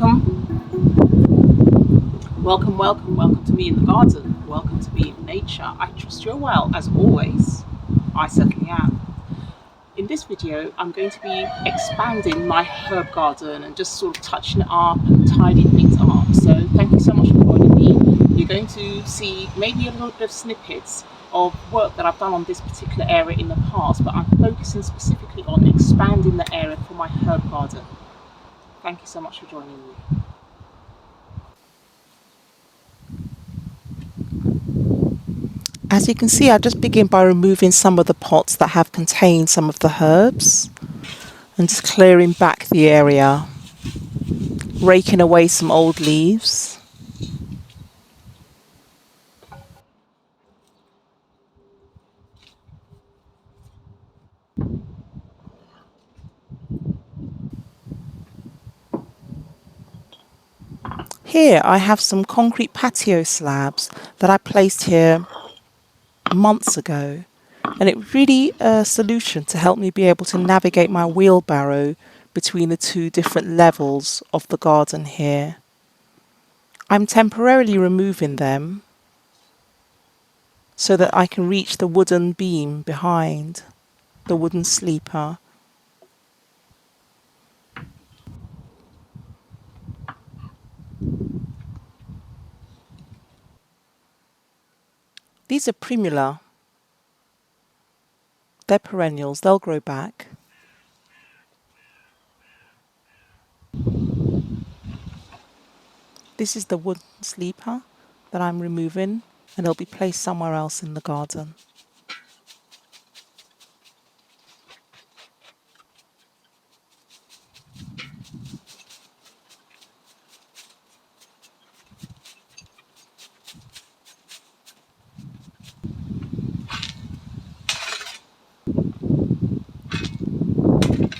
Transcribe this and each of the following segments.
Welcome to me in the garden. Welcome to me in nature. I trust you're well, as always. I certainly am. In this video, I'm going to be expanding my herb garden and just sort of touching it up and tidying things up. So thank you so much for joining me. You're going to see maybe a little bit of snippets of work that I've done on this particular area in the past, but I'm focusing specifically on expanding the area for my herb garden. Thank you so much for joining me. As you can see, I just begin by removing some of the pots that have contained some of the herbs and just clearing back the area, raking away some old leaves. Here I have some concrete patio slabs that I placed here months ago, and it really a solution to help me be able to navigate my wheelbarrow between the two different levels of the garden here. I'm temporarily removing them so that I can reach the wooden beam behind, the wooden sleeper. These are primula. They're perennials, they'll grow back. This is the wooden sleeper that I'm removing, and it'll be placed somewhere else in the garden.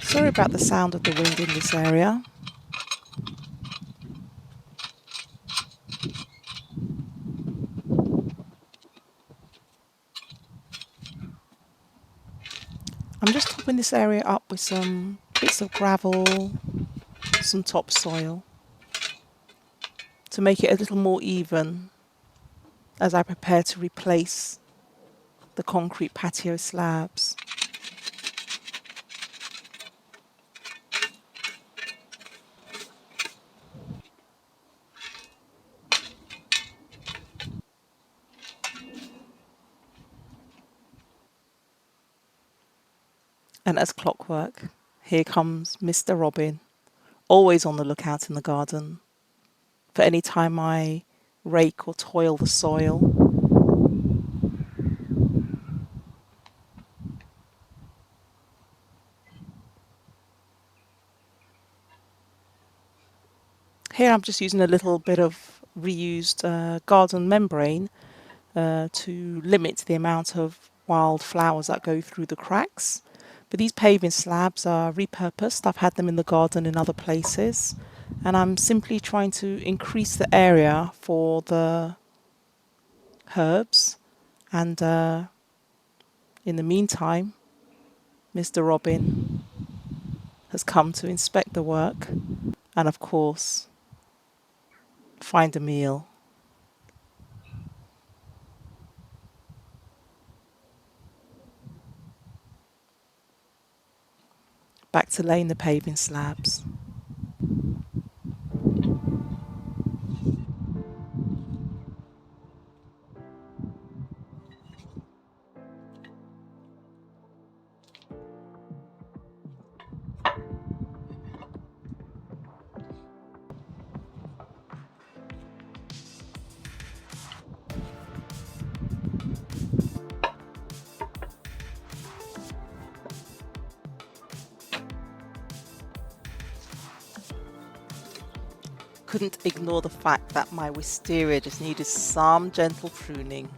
Sorry about the sound of the wind in this area. I'm just topping this area up with some bits of gravel, some topsoil, to make it a little more even as I prepare to replace the concrete patio slabs. And as clockwork, here comes Mr. Robin, always on the lookout in the garden for any time I rake or toil the soil. Here I'm just using a little bit of reused garden membrane to limit the amount of wild flowers that go through the cracks. But these paving slabs are repurposed. I've had them in the garden in other places, and I'm simply trying to increase the area for the herbs. And in the meantime, Mr. Robin has come to inspect the work and, of course, find a meal. Back to laying the paving slabs. Couldn't ignore the fact that my wisteria just needed some gentle pruning.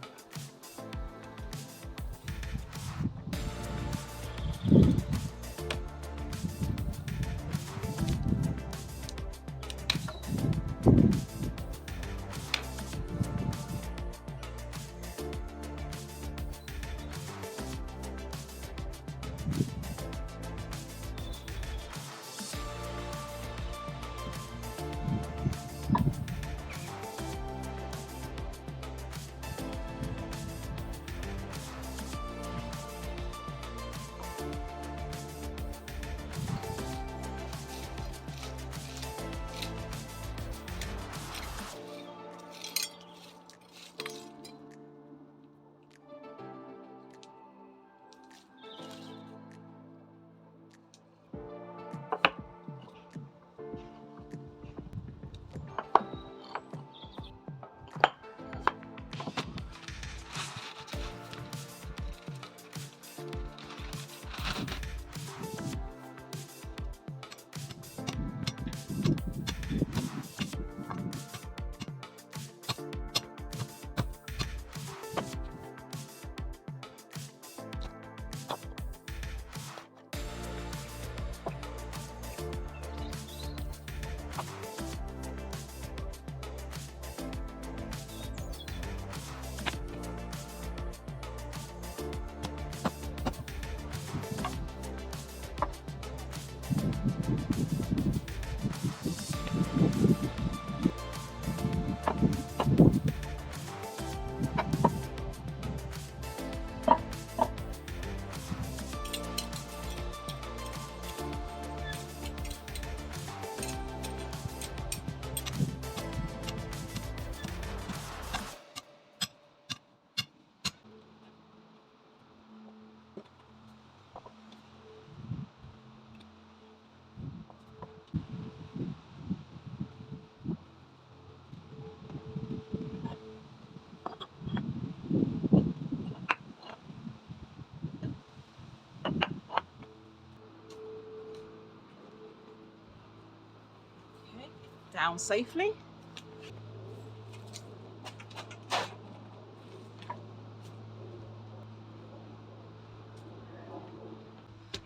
down safely.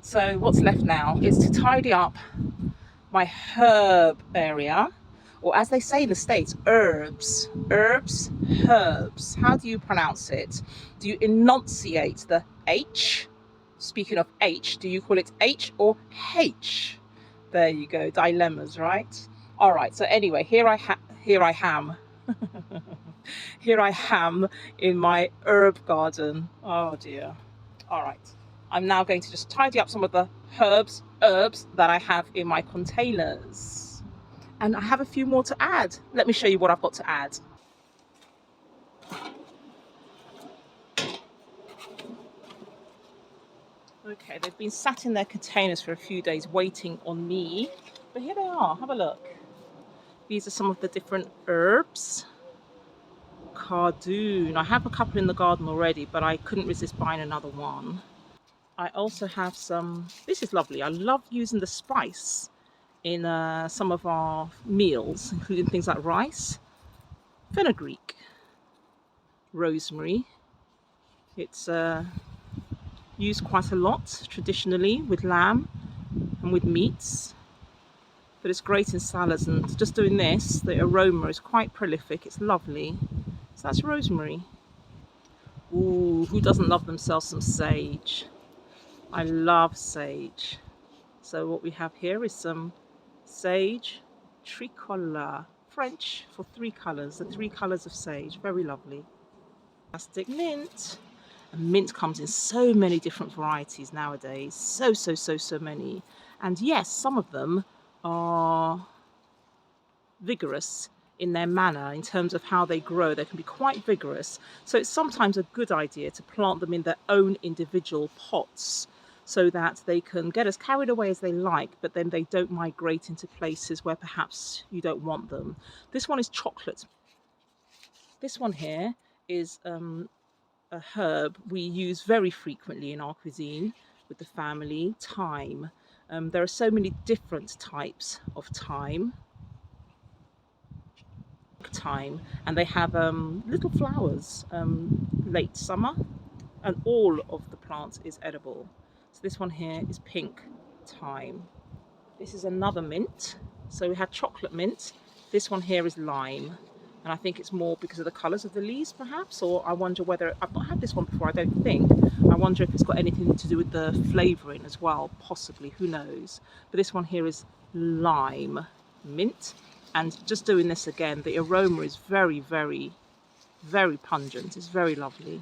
So what's left now is to tidy up my herb area, or as they say in the States, herbs, herbs. How do you pronounce it? Do you enunciate the H? Speaking of H, do you call it H or H? There you go, dilemmas, right? All right, so anyway, here I am. Here I am in my herb garden. Oh dear. All right. I'm now going to just tidy up some of the herbs that I have in my containers. And I have a few more to add. Let me show you what I've got to add. Okay, they've been sat in their containers for a few days waiting on me. But here they are, have a look. These are some of the different herbs. Cardoon. I have a couple in the garden already, but I couldn't resist buying another one. I also have some, this is lovely. I love using the spice in some of our meals, including things like rice. Fenugreek, rosemary. It's used quite a lot traditionally with lamb and with meats, but it's great in salads, and just doing this, the aroma is quite prolific. It's lovely. So that's rosemary. Ooh, who doesn't love themselves some sage? I love sage. So what we have here is some sage tricolor, French for 3 colours, the 3 colours of sage. Very lovely. Plastic mint. And mint comes in so many different varieties nowadays. So many. And yes, some of them are vigorous in their manner in terms of how they grow. They can be quite vigorous. So it's sometimes a good idea to plant them in their own individual pots so that they can get as carried away as they like, but then they don't migrate into places where perhaps you don't want them. This one is chocolate. This one here is a herb we use very frequently in our cuisine with the family, thyme. There are so many different types of thyme, and they have little flowers late summer, and all of the plant is edible. So this one here is pink thyme. This is another mint. So we had chocolate mint. This one here is lime. And I think it's more because of the colours of the leaves, perhaps, or I wonder whether, I've not had this one before, I don't think. I wonder if it's got anything to do with the flavouring as well, possibly, who knows. But this one here is lime mint. And just doing this again, the aroma is very pungent. It's very lovely.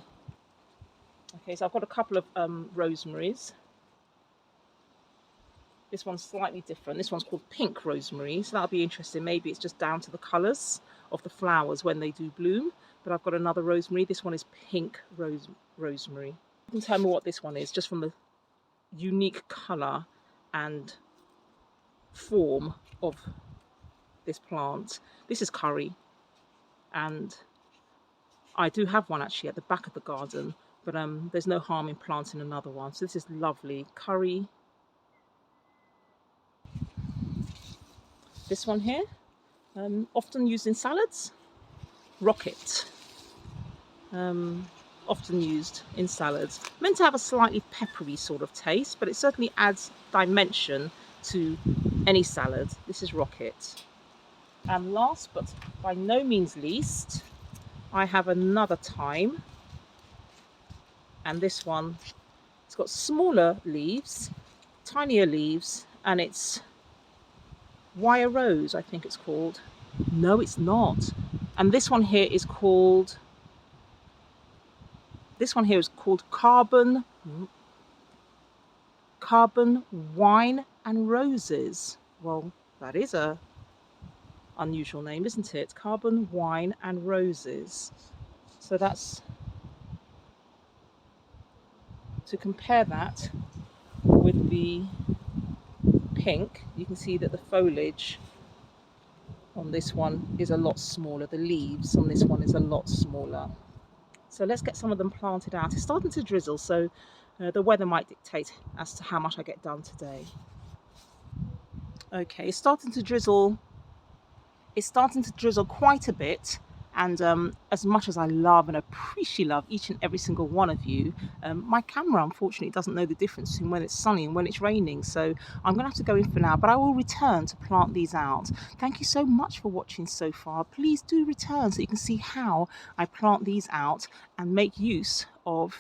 Okay, so I've got a couple of rosemaries. This one's slightly different. This one's called pink rosemary, so that'll be interesting. Maybe it's just down to the colours of the flowers when they do bloom. But I've got another rosemary. This one is pink rosemary. You can tell me what this one is, just from the unique colour and form of this plant. This is curry, and I do have one actually at the back of the garden, but there's no harm in planting another one. So this is lovely. Curry. This one here, often used in salads. Rocket, often used in salads. Meant to have a slightly peppery sort of taste, but it certainly adds dimension to any salad. This is rocket. And last but by no means least, I have another thyme. And this one, it's got smaller leaves, tinier leaves, and it's wire rose, I think it's called. No, it's not. And this one here is called carbon wine and roses. Well, that is a unusual name, isn't it? Carbon wine and roses. So that's to compare that with the pink. You can see that the foliage on this one is a lot smaller. The leaves on this one is a lot smaller. So let's get some of them planted out. It's starting to drizzle, so the weather might dictate as to how much I get done today. Okay, it's starting to drizzle It's starting to drizzle quite a bit, and as much as I love and appreciate love each and every single one of you, my camera unfortunately doesn't know the difference between when it's sunny and when it's raining, so I'm gonna have to go in for now, but I will return to plant these out. Thank you so much for watching so far. Please do return so you can see how I plant these out and make use of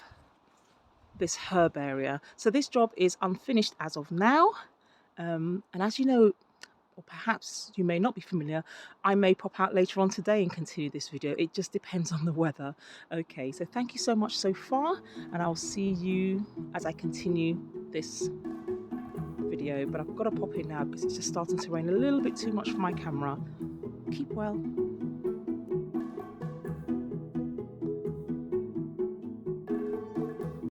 this herb area. So this job is unfinished as of now, and as you know, or perhaps you may not be familiar, I may pop out later on today and continue this video. It just depends on the weather. Okay, so thank you so much so far, and I'll see you as I continue this video. But I've got to pop in now because it's just starting to rain a little bit too much for my camera. Keep well.